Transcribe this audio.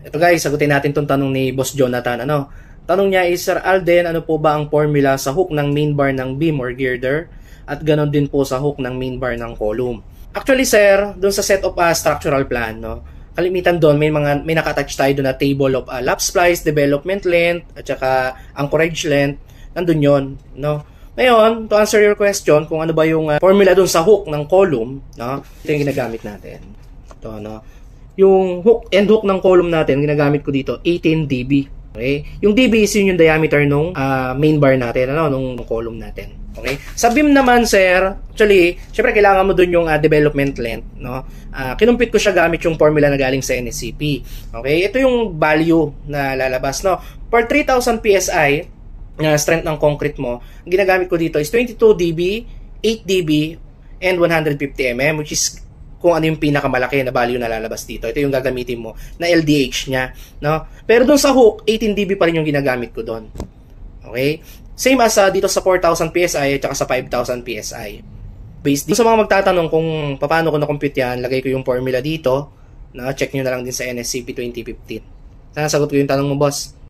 Ito guys, sagutin natin tong tanong ni Boss Jonathan. Tanong niya is, Sir Alden, ano po ba ang formula sa hook ng main bar ng beam or girder? At ganon din po sa hook ng main bar ng column. Actually sir, doon sa set of structural plan, kalimitan doon may naka-attach tayo doon na table of lap splice, development length, at saka anchorage length. Nandun yon, Ngayon, to answer your question, kung ano ba yung formula doon sa hook ng column, ito yung ginagamit natin. Ito, yung hook and hook ng column natin, ginagamit ko dito, 18 dB. Okay? Yung dB is yun yung diameter nung main bar natin, nung column natin. Okay? Sa beam naman, sir, actually, syempre kailangan mo dun yung development length, kinumpit ko siya gamit yung formula na galing sa NSCP. Okay? Ito yung value na lalabas, For 3,000 PSI, strength ng concrete mo, ang ginagamit ko dito is 22 dB, 8 dB, and 150 mm, which is kung ano yung pinakamalaki na value na lalabas dito. Ito yung gagamitin mo na LDH niya. Pero doon sa hook, 18 dB pa rin yung ginagamit ko doon. Okay? Same as dito sa 4,000 PSI at saka sa 5,000 PSI. Based dito sa mga magtatanong kung paano ko na-compute yan, lagay ko yung formula dito. Check nyo na lang din sa NSCP 2015. Sana sagot ko yung tanong mo, boss.